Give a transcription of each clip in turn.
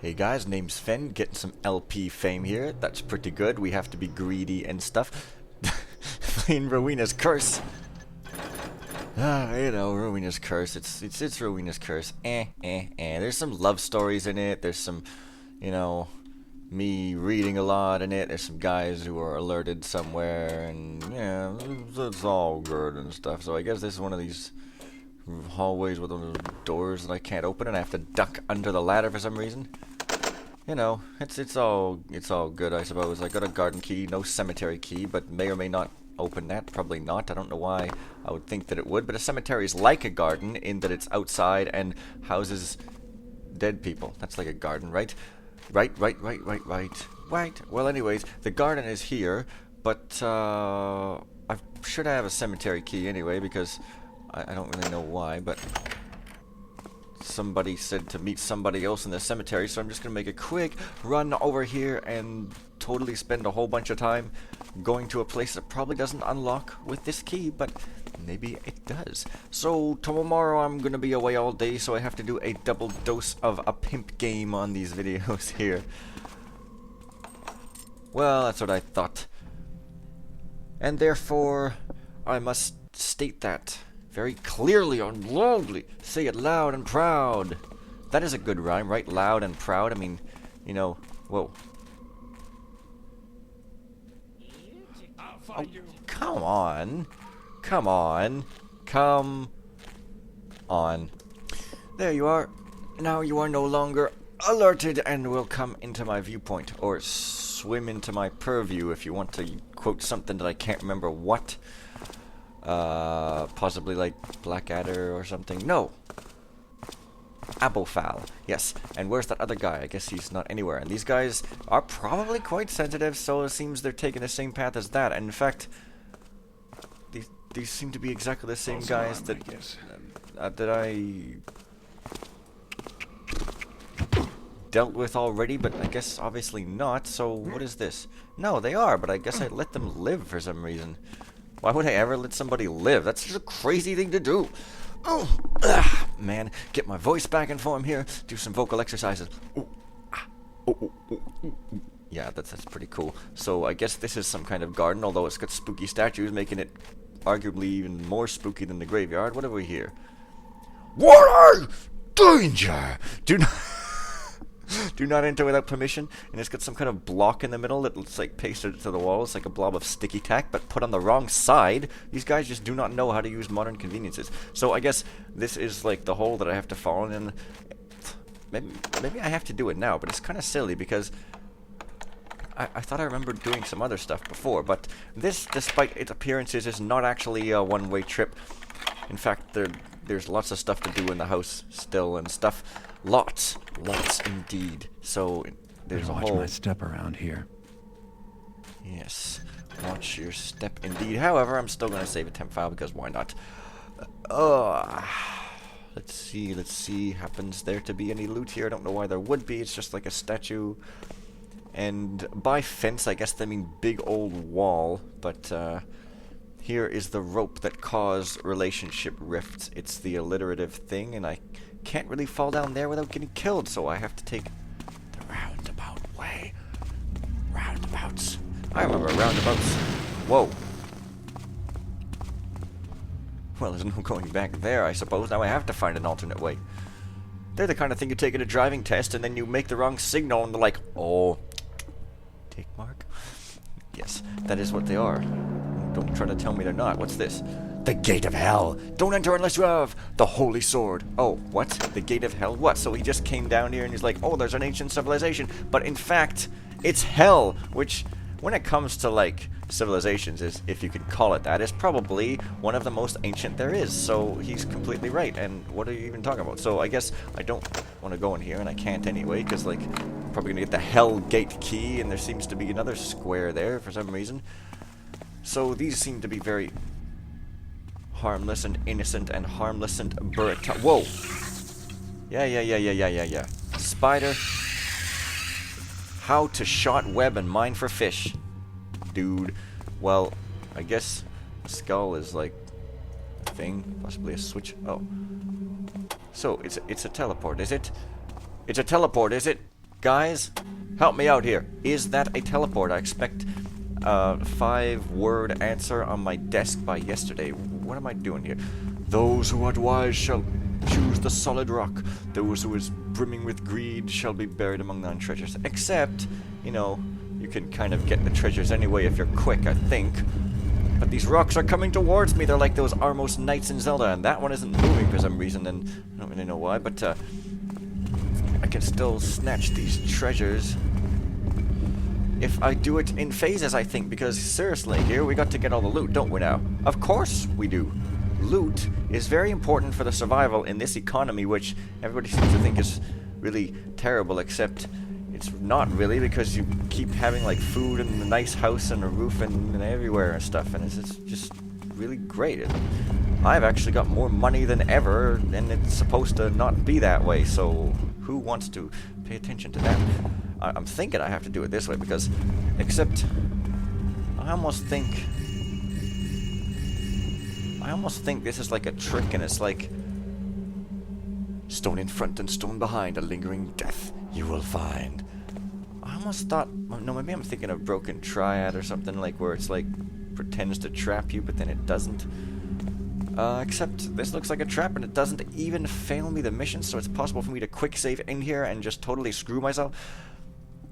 Hey guys, name's Fen, getting some LP fame here. That's pretty good. We have to be greedy and stuff. Playing Rowena's Curse. You know, Rowena's Curse. It's Rowena's Curse. There's some love stories in it. There's some, you know, me reading a lot in it. There's some guys who are alerted somewhere, and yeah, it's all good and stuff. So I guess this is one of these hallways with those doors that I can't open, and I have to duck under the ladder for some reason. You know, it's all good, I suppose. I got a garden key, no cemetery key, but may or may not open that. Probably not. I don't know why I would think that it would, but a cemetery is like a garden in that it's outside and houses dead people. That's like a garden, right? Right. Well, anyways, the garden is here, but I should have a cemetery key anyway, because I don't really know why, but somebody said to meet somebody else in the cemetery, so I'm just gonna make a quick run over here and totally spend a whole bunch of time going to a place that probably doesn't unlock with this key, but maybe it does. So tomorrow I'm gonna be away all day, so I have to do a double dose of a pimp game on these videos here. Well, that's what I thought. And therefore, I must state that very clearly and loudly. Say it loud and proud. That is a good rhyme, right? Loud and proud. I mean, you know, whoa. Oh, come on. Come on. Come on. There you are. Now you are no longer alerted and will come into my viewpoint, or swim into my purview if you want to quote something that I can't remember what. Possibly like Blackadder or something. No! Abofowl. Yes. And where's that other guy? I guess he's not anywhere. And these guys are probably quite sensitive, so it seems they're taking the same path as that. And in fact, these seem to be exactly the same guys that I dealt with already, but I guess obviously not. So what is this? No, they are, but I guess I let them live for some reason. Why would I ever let somebody live? That's just a crazy thing to do. Oh, man. Get my voice back in form here. Do some vocal exercises. Yeah, that's pretty cool. So I guess this is some kind of garden, although it's got spooky statues, making it arguably even more spooky than the graveyard. What have we here? Warning! Danger! Do not enter without permission. And it's got some kind of block in the middle that looks like pasted to the wall. It's like a blob of sticky tack, but put on the wrong side. These guys just do not know how to use modern conveniences. So I guess this is like the hole that I have to fall in. Maybe I have to do it now, but it's kind of silly because I thought I remembered doing some other stuff before. But this, despite its appearances, is not actually a one-way trip. In fact, there's lots of stuff to do in the house still and stuff. Lots indeed. So there's a whole. Watch my step around here. Yes, watch your step indeed. However, I'm still gonna save a temp file because why not? Let's see. Happens there to be any loot here? I don't know why there would be. It's just like a statue. And by fence, I guess they mean big old wall. But here is the rope that caused relationship rifts. It's the alliterative thing, and I can't really fall down there without getting killed, so I have to take the roundabout way. Roundabouts. I remember roundabouts. Whoa. Well, there's no going back there, I suppose. Now I have to find an alternate way. They're the kind of thing you take at a driving test, and then you make the wrong signal, and they're like, oh, tick mark? Yes, that is what they are. Don't try to tell me they're not. What's this? The Gate of Hell. Don't enter unless you have the Holy Sword. Oh, what? The Gate of Hell? What? So he just came down here and he's like, oh, there's an ancient civilization. But in fact, it's hell, which, when it comes to, like, civilizations, is, if you can call it that, is probably one of the most ancient there is. So he's completely right. And what are you even talking about? So I guess I don't want to go in here, and I can't anyway, because, like, I'm probably going to get the Hell Gate key, and there seems to be another square there for some reason. So these seem to be very harmless and innocent and harmless and whoa! Yeah. Spider. How to shot web and mine for fish. Dude. Well, I guess a skull is like a thing. Possibly a switch. Oh. So, it's a teleport, is it? It's a teleport, is it? Guys, help me out here. Is that a teleport? I expect a 5-word answer on my desk by yesterday. What am I doing here? Those who are wise shall choose the solid rock. Those who is brimming with greed shall be buried among thine treasures. Except, you know, you can kind of get the treasures anyway if you're quick, I think. But these rocks are coming towards me. They're like those Armos Knights in Zelda, and that one isn't moving for some reason, and I don't really know why, but I can still snatch these treasures if I do it in phases, I think, because seriously, here we got to get all the loot, don't we now? Of course we do. Loot is very important for the survival in this economy, which everybody seems to think is really terrible, except it's not really, because you keep having like food and a nice house and a roof and everywhere and stuff, and it's just really great. I've actually got more money than ever, and it's supposed to not be that way, so who wants to pay attention to that? I'm thinking I have to do it this way, because, except, I almost think this is like a trick, and it's like, stone in front and stone behind, a lingering death you will find. I almost thought, no, maybe I'm thinking of Broken Triad or something, like where it's like, pretends to trap you, but then it doesn't. Except this looks like a trap, and it doesn't even fail me the mission, so it's possible for me to quick save in here and just totally screw myself.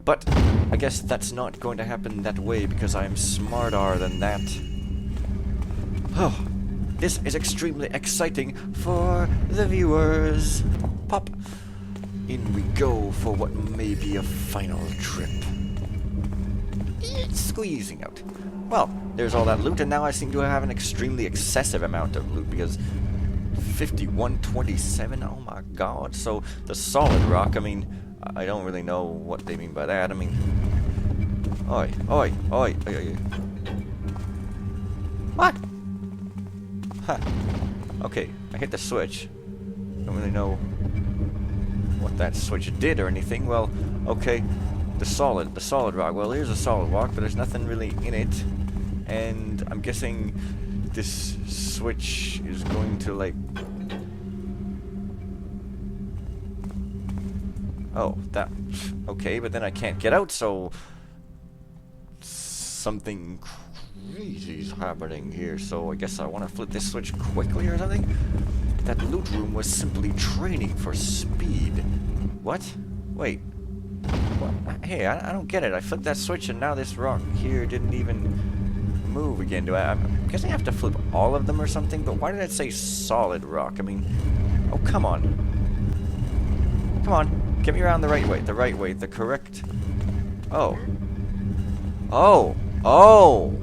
But I guess that's not going to happen that way, because I'm smarter than that. Oh, this is extremely exciting for the viewers. Pop. In we go for what may be a final trip. It's squeezing out. Well, there's all that loot, and now I seem to have an extremely excessive amount of loot, because 5127, oh my god. So the solid rock, I mean, I don't really know what they mean by that. I mean, oi, oi, oi, oi, oi. What? Huh. Okay, I hit the switch. Don't really know what that switch did or anything. Well, okay, the solid rock. Well, here's a solid rock, but there's nothing really in it. And I'm guessing this switch is going to, like... Oh, that... Okay, but then I can't get out, so... Something crazy's happening here, so I guess I want to flip this switch quickly or something? That loot room was simply training for speed. What? Wait. What? Hey, I don't get it. I flipped that switch and now this rock here didn't even move again. I'm guessing I have to flip all of them or something, but why did it say solid rock? I mean, oh, come on. Come on. Get me around the right way. The right way. The correct... Oh. Oh. Oh!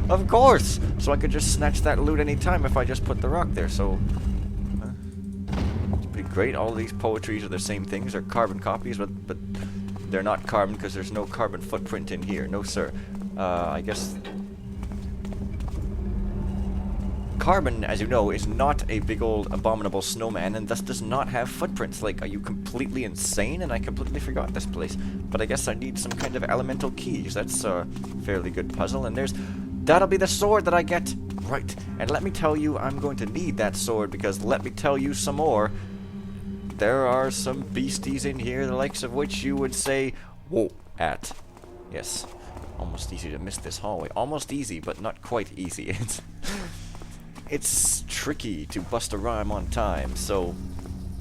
Of course! So I could just snatch that loot anytime if I just put the rock there, so... it's pretty great. All these poetries are the same things. They're carbon copies, but they're not carbon because there's no carbon footprint in here. No, sir. I guess... Carbon, as you know, is not a big old abominable snowman and thus does not have footprints. Like, are you completely insane? And I completely forgot this place. But I guess I need some kind of elemental keys. That's a fairly good puzzle. And that'll be the sword that I get. Right. And let me tell you, I'm going to need that sword because let me tell you some more. There are some beasties in here, the likes of which you would say, whoa, at. Yes. Almost easy to miss this hallway. Almost easy, but not quite easy. It's tricky to bust a rhyme on time, so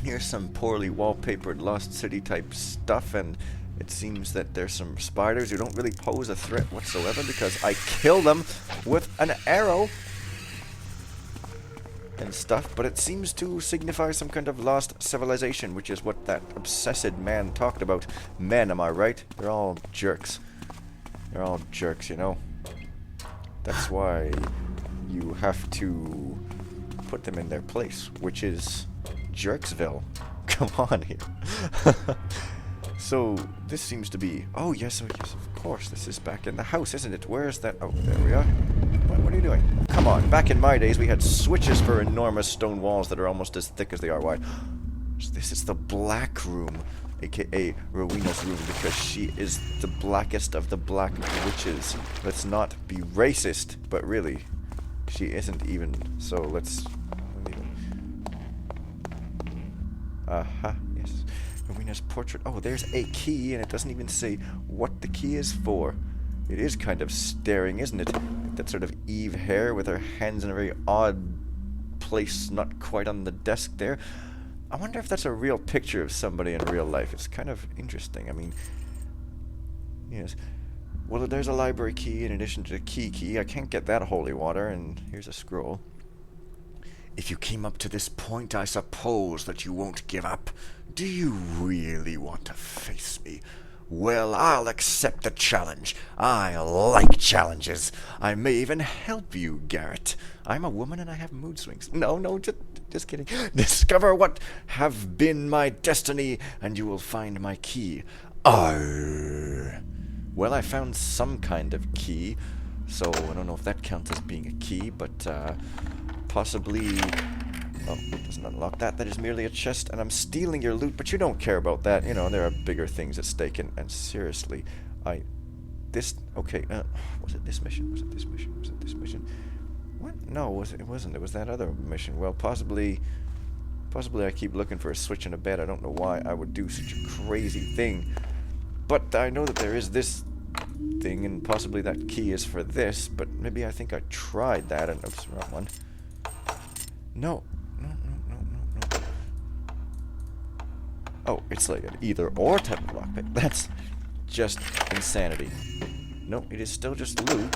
here's some poorly wallpapered Lost City type stuff, and it seems that there's some spiders who don't really pose a threat whatsoever because I kill them with an arrow and stuff, but it seems to signify some kind of lost civilization, which is what that obsessed man talked about. Men, am I right? They're all jerks. They're all jerks, you know? That's why... you have to put them in their place, which is Jerksville. Come on here. So, this seems to be... Oh, yes, of course, this is back in the house, isn't it? Where is that? Oh, there we are. What are you doing? Come on, back in my days, we had switches for enormous stone walls that are almost as thick as they are wide. So this is the black room, aka Rowena's room, because she is the blackest of the black witches. Let's not be racist, but really... she isn't even, so let's... yes. Rowena's portrait. Oh, there's a key, and it doesn't even say what the key is for. It is kind of staring, isn't it? Like that sort of Eve hair with her hands in a very odd place, not quite on the desk there. I wonder if that's a real picture of somebody in real life. It's kind of interesting. I mean, yes. Well, there's a library key in addition to the key. I can't get that holy water, and here's a scroll. If you came up to this point, I suppose that you won't give up. Do you really want to face me? Well, I'll accept the challenge. I like challenges. I may even help you, Garrett. I'm a woman and I have mood swings. No, just kidding. Discover what have been my destiny, and you will find my key. Arr. Well, I found some kind of key, so I don't know if that counts as being a key, but possibly... Oh, it doesn't unlock that. That is merely a chest, and I'm stealing your loot, but you don't care about that. You know, there are bigger things at stake, and seriously, okay, was it this mission? Was it this mission? Was it this mission? What? No, it wasn't. It was that other mission. Well, possibly I keep looking for a switch in a bed. I don't know why I would do such a crazy thing, but I know that there is this thing, and possibly that key is for this, but maybe I think I tried that, and oops, wrong one. No. Oh, it's like an either-or type of lockpick. That's just insanity. No, it is still just loot.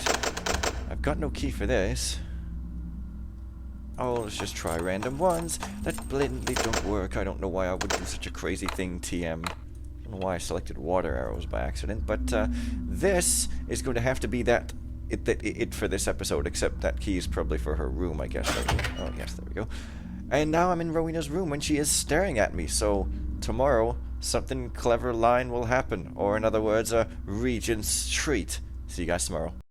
I've got no key for this. Oh, let's just try random ones. That blatantly don't work. I don't know why I would do such a crazy thing, TM. I don't know why I selected water arrows by accident, but this is going to have to be it for this episode, except that key is probably for her room, I guess. Oh, yes, there we go. And now I'm in Rowena's room when she is staring at me, so tomorrow something clever line will happen, or in other words, a Regent's treat. See you guys tomorrow.